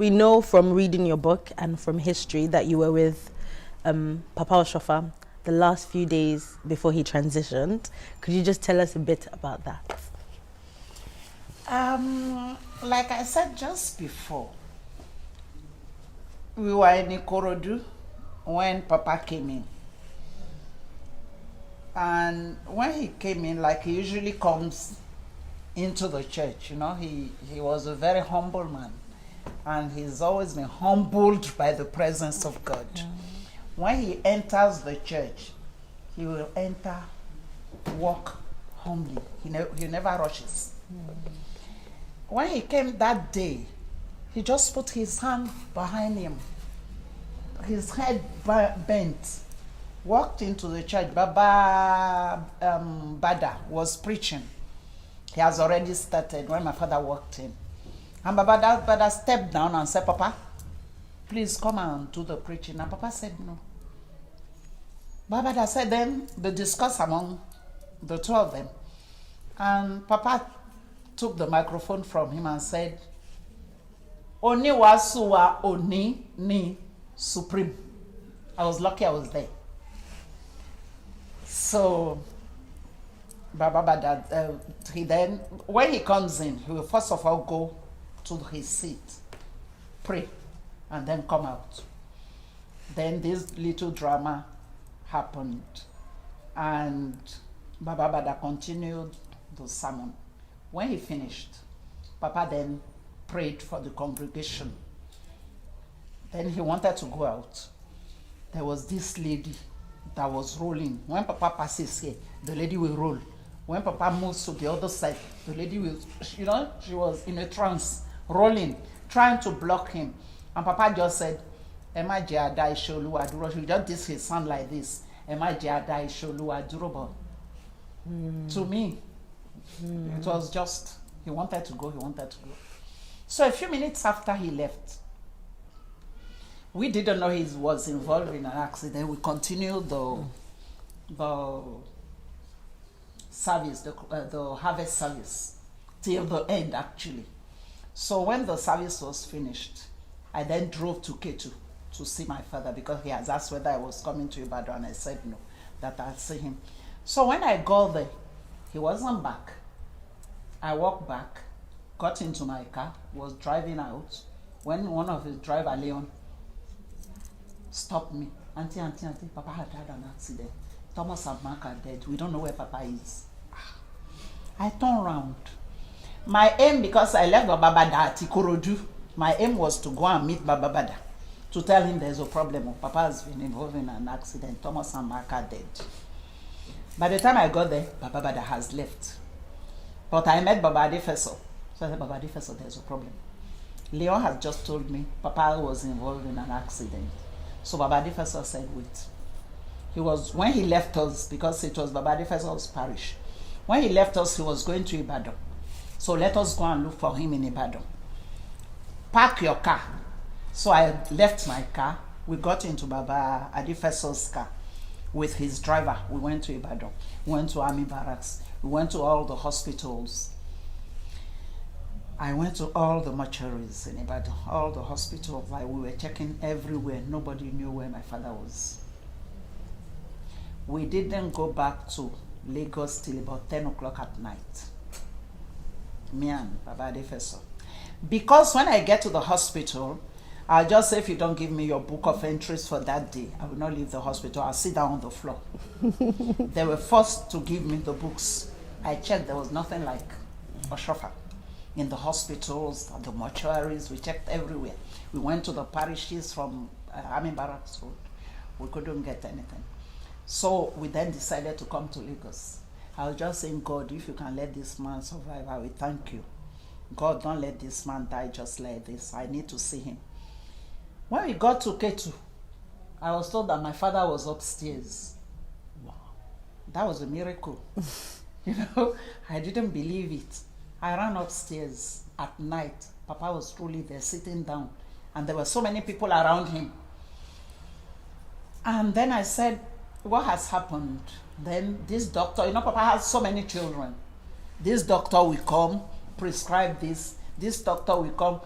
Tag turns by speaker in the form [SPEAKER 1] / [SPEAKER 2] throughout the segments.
[SPEAKER 1] we know from reading your book and from history that you were with Papa Oshoffa the last few days before he transitioned. Could you just tell us a bit about that?
[SPEAKER 2] Like I said just before, we were in Ikorodu when Papa came in. And when he came in, like he usually comes into the church, he was a very humble man. And he's always been humbled by the presence of God. When he enters the church, he will enter, walk humbly. He never rushes. When he came that day, he just put his hand behind him, his head bent, walked into the church. Baba Bada was preaching. He has already started when my father walked in. And Baba Bada stepped down and said, Papa, please come and do the preaching. And Papa said no. Baba Bada said, then they discussed among the two of them. And Papa took the microphone from him and said, Oni wasuwa oni ni supreme. I was lucky I was there. So, Baba Bada, he then, when he comes in, he will first of all go to his seat, pray, and then come out. Then this little drama happened, and Baba Bada continued the sermon. When he finished, Papa then prayed for the congregation. Then he wanted to go out. There was this lady that was rolling. When Papa passes here, the lady will roll. When Papa moves to the other side, the lady will, she was in a trance, rolling, trying to block him. And Papa just said, Emma Jada Isholu Aduro. She just did his sound like this. Emma Jada Isholu Aduro. To me, it was just, he wanted to go. So a few minutes after he left, we didn't know he was involved in an accident. We continued the service, the harvest service, till the end actually. So when the service was finished, I then drove to Ketu to see my father because he has asked whether I was coming to Ibadan, and I said no, that I'd see him. So when I got there, he wasn't back. I walked back, got into my car, was driving out, when one of his driver, Leon, stopped me. Auntie, Papa had had an accident. Thomas and Mark are dead. We don't know where Papa is. I turned around. My aim, because I left Baba Bada at Ikorodu, my aim was to go and meet Baba Bada, to tell him there's a problem. Papa has been involved in an accident. Thomas and Mark are dead. By the time I got there, Baba Bada has left. But I met Baba Adefeso. So I said, Baba Adefeso, there's a problem. Leon has just told me Papa was involved in an accident. So Baba Adefeso said, wait. When he left us, because it was Baba Adefeso's parish, when he left us, he was going to Ibadan. So let us go and look for him in Ibadan. Park your car. So I left my car. We got into Baba Adefeso's car with his driver. We went to Ibadan. We went to Army Barracks. We went to all the hospitals. I went to all the mortuaries in Ibadan, all the hospitals. We were checking everywhere. Nobody knew where my father was. We didn't go back to Lagos till about 10 o'clock at night. Me and Baba Adefeso. Because when I get to the hospital, I'll just say, if you don't give me your book of entries for that day, I will not leave the hospital. I'll sit down on the floor. They were forced to give me the books. I checked, there was nothing like Oshoffa. In the hospitals, the mortuaries, we checked everywhere. We went to the parishes from Army Barracks Road. We couldn't get anything. So we then decided to come to Lagos. I was just saying, God, if you can let this man survive, I will thank you. God, don't let this man die just like this. I need to see him. When we got to Ketu, I was told that my father was upstairs. Wow. That was a miracle. I didn't believe it. I ran upstairs at night. Papa was truly there, sitting down. And there were so many people around him. And then I said, what has happened? Then this doctor, Papa has so many children. This doctor will come, prescribe this. This doctor will come.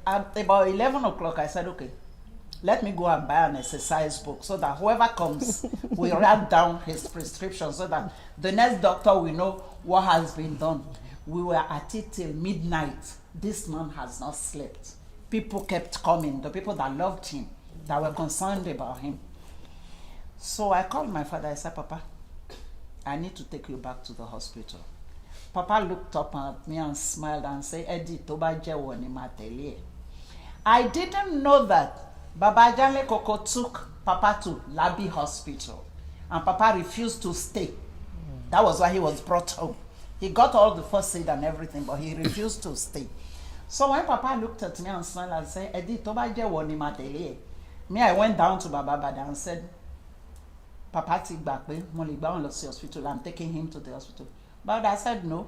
[SPEAKER 2] At about 11 o'clock, I said, okay, let me go and buy an exercise book so that whoever comes will write down his prescription so that the next doctor will know what has been done. We were at it till midnight. This man has not slept. People kept coming, the people that loved him, that were concerned about him. So I called my father. I said, Papa, I need to take you back to the hospital. Papa looked up at me and smiled and said, Edith, I didn't know that Baba Janle Koko took Papa to Labi Hospital and Papa refused to stay. That was why he was brought home. He got all the first aid and everything, but he refused to stay. So when Papa looked at me and smiled and said, Edith, me, I went down to Baba Bada and said, Papa take back, hospital. I'm taking him to the hospital. But I said, no,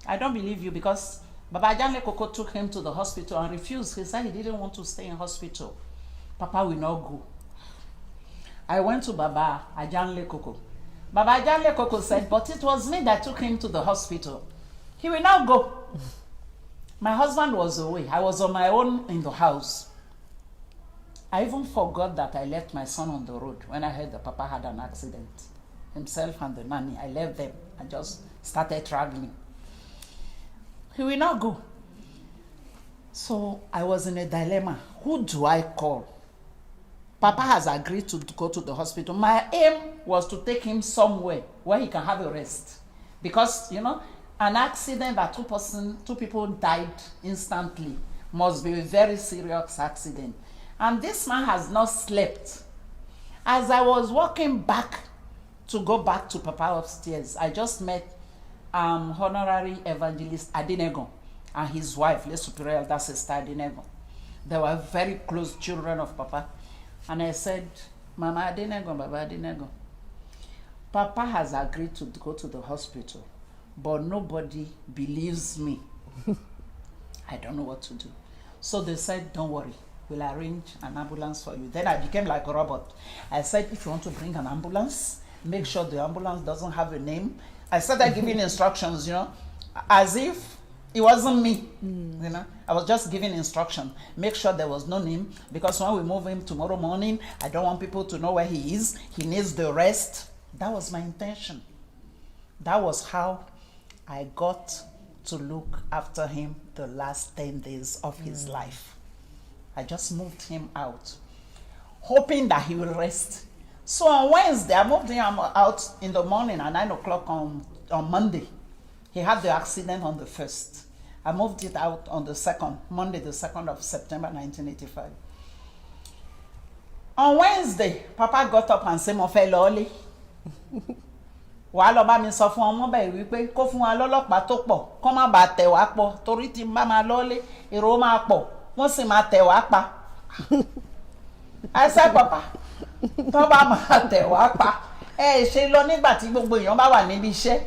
[SPEAKER 2] I don't believe you because Baba Janle Koko took him to the hospital and refused. He said he didn't want to stay in hospital. Papa will not go. I went to Baba Janle Koko. Baba Janle Koko said, but it was me that took him to the hospital. He will not go. My husband was away. I was on my own in the house. I even forgot that I left my son on the road when I heard that Papa had an accident. Himself and the nanny, I left them and just started traveling. He will not go. So I was in a dilemma. Who do I call? Papa has agreed to go to the hospital. My aim was to take him somewhere where he can have a rest. Because, you know, an accident that two people died instantly must be a very serious accident. And this man has not slept. As I was walking back to go back to Papa upstairs, I just met Honorary Evangelist Adinego and his wife, Le Superior Elder Sister Adinego. They were very close children of Papa. And I said, Mama Adinego, Baba Adinego, Papa has agreed to go to the hospital, but nobody believes me. I don't know what to do. So they said, don't worry, we'll arrange an ambulance for you. Then I became like a robot. I said, if you want to bring an ambulance, make sure the ambulance doesn't have a name. I started giving instructions, you know, as if it wasn't me, you know. I was just giving instruction. Make sure there was no name, because when we move him tomorrow morning, I don't want people to know where he is. He needs the rest. That was my intention. That was how I got to look after him the last 10 days of his life. I just moved him out, hoping that he will rest. So on Wednesday, I moved him out in the morning at 9 o'clock on Monday. He had the accident on the 1st. I moved it out on the 2nd, Monday, the 2nd of September, 1985. On Wednesday, Papa got up and said, Mo fẹ́ lọlé. Wàá lọ bá mi sọ fún ọmọ bẹ́ẹ̀ wípé kó fún wa lọ́lọ́pàá tó pọ̀, kó má bàa tẹ̀ wá pọ̀, torí tí n bá máa lọlé, èrò máa pọ̀, wọ́n sì máa tẹ̀ wá pa. I said, Papa, tó bá máa tẹ̀ wá pa, ṣe lọ nígbà tí gbogbo èèyàn bá wà níbi iṣẹ́.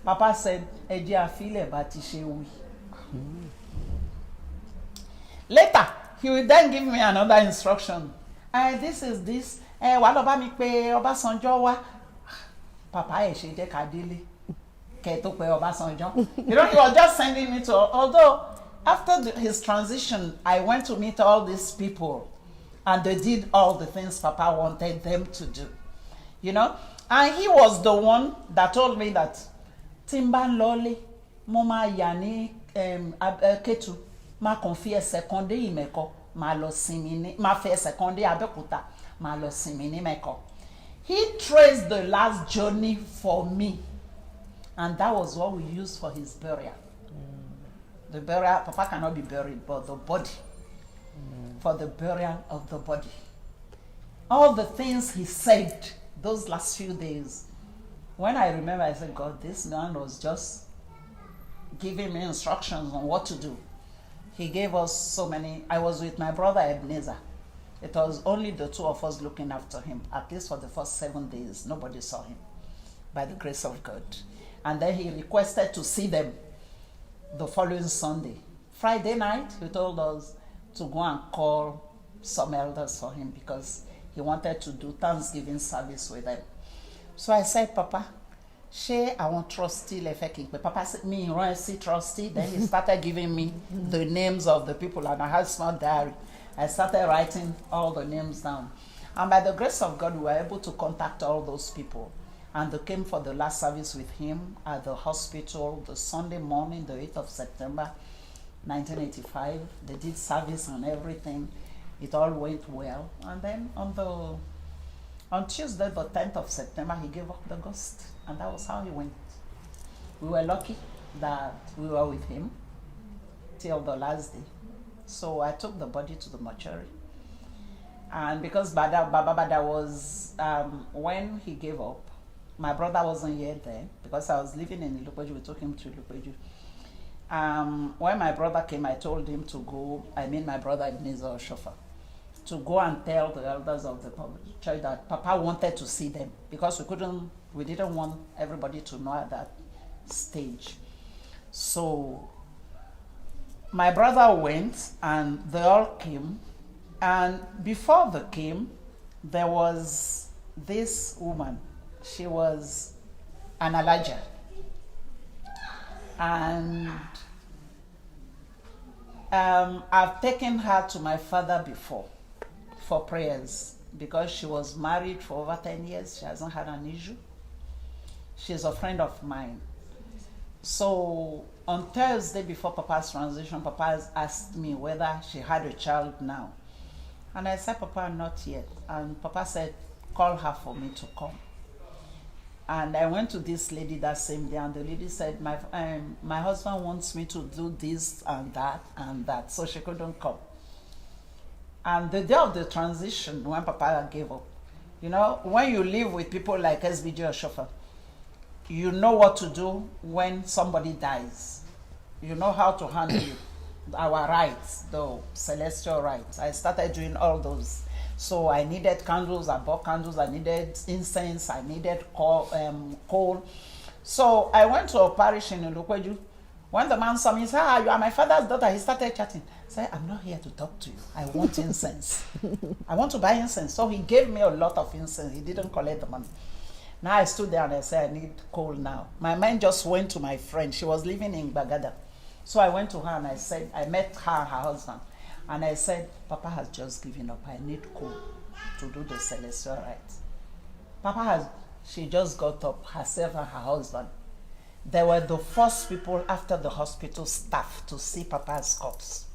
[SPEAKER 2] Papa said, ẹ jẹ́ àfilẹ̀ bá ti ṣe wí. Later, he will then give me another instruction. This is this. Wàá lọ bá mi pé Ọbásanjọ́ wá. Papa, ṣe jẹ́ ká délé. Kẹ́ tó pé Ọbásanjọ́. You know, he was just sending me to, although after his transition, I went to meet all these people and they did all the things Papa wanted them to do. You know? And he was the one that told me that Timban Lole, Mama Yani Ketu, ma confie seconde imeko, ma lo simini, ma fe seconde Abekuta, ma lo simini meko. He traced the last journey for me. And that was what we used for his burial. The burial, Papa cannot be buried, but the body. For the burial of the body. All the things he said those last few days, when I remember, I said, God, this man was just giving me instructions on what to do. He gave us so many. I was with my brother Ebenezer. It was only the two of us looking after him. At least for the first 7 days, nobody saw him, by the grace of God. And then he requested to see them the following Sunday. Friday night, he told us to go and call some elders for him because he wanted to do Thanksgiving service with them. So I said, Papa, Ṣé àwọn trustee lè fẹ́ kí n pè? Papa said, me run see trustee. Then he started giving me the names of the people, and I had a small diary. I started writing all the names down. And by the grace of God, we were able to contact all those people. And they came for the last service with him at the hospital the Sunday morning, the 8th of September, 1985. They did service and everything. It all went well. And then on Tuesday, the 10th of September, he gave up the ghost. And that was how he went. We were lucky that we were with him till the last day. So I took the body to the mortuary. And because Baba Bada was, when he gave up, my brother wasn't yet there because I was living in Ilupeju. We took him to Ilupeju. When my brother came, I told him to go, my brother Edith Oshoffa, to go and tell the elders of the church that Papa wanted to see them because we didn't want everybody to know at that stage. So my brother went and they all came. And before they came, there was this woman. She was an Elijah. And I've taken her to my father before for prayers because she was married for over 10 years. She hasn't had an issue. She's a friend of mine. So on Thursday before Papa's transition, Papa asked me whether she had a child now. And I said, Papa, not yet. And Papa said, call her for me to come. And I went to this lady that same day, and the lady said, my husband wants me to do this and that, so she couldn't come. And the day of the transition, when Papa gave up, you know, when you live with people like SBJ Oshoffa, you know what to do when somebody dies. You know how to handle our rites, the celestial rites. I started doing all those. So I needed candles, I bought candles, I needed incense, I needed coal. So I went to a parish in Ilupeju. When the man saw me, he said, you are my father's daughter. He started chatting. I said, I'm not here to talk to you. I want incense. I want to buy incense. So he gave me a lot of incense. He didn't collect the money. Now I stood there and I said, I need coal now. My mind just went to my friend. She was living in Bagada. So I went to her and I said, I met her and her husband. And I said, Papa has just given up. I need coal to do the celestial rites. She just got up, herself and her husband. They were the first people after the hospital staff to see Papa's corpse.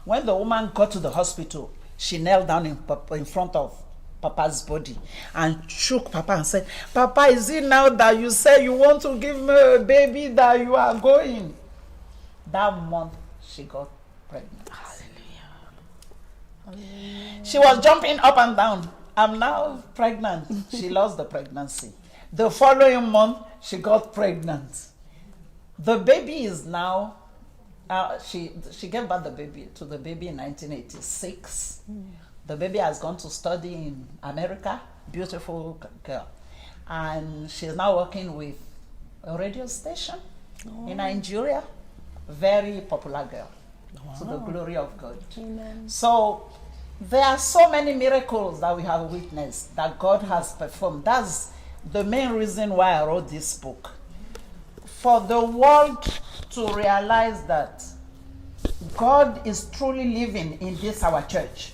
[SPEAKER 2] When the woman got to the hospital, she knelt down in front of Papa's body and shook Papa and said, Papa, is it now that you say you want to give me a baby that you are going? That month, she got pregnant. She was jumping up and down. I'm now pregnant. She lost the pregnancy. The following month, she got pregnant. The baby is now, she gave birth to the baby in 1986. The baby has gone to study in America, beautiful girl. And she's now working with a radio station in Nigeria, very popular girl. Wow. To the glory of God. Amen. So there are so many miracles that we have witnessed that God has performed. That's the main reason why I wrote this book. For the world to realize that God is truly living in this our church.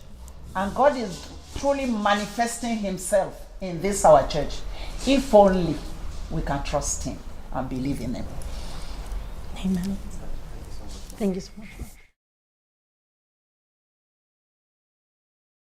[SPEAKER 2] And God is truly manifesting himself in this our church. If only we can trust him and believe in him.
[SPEAKER 1] Amen. Thank you so much.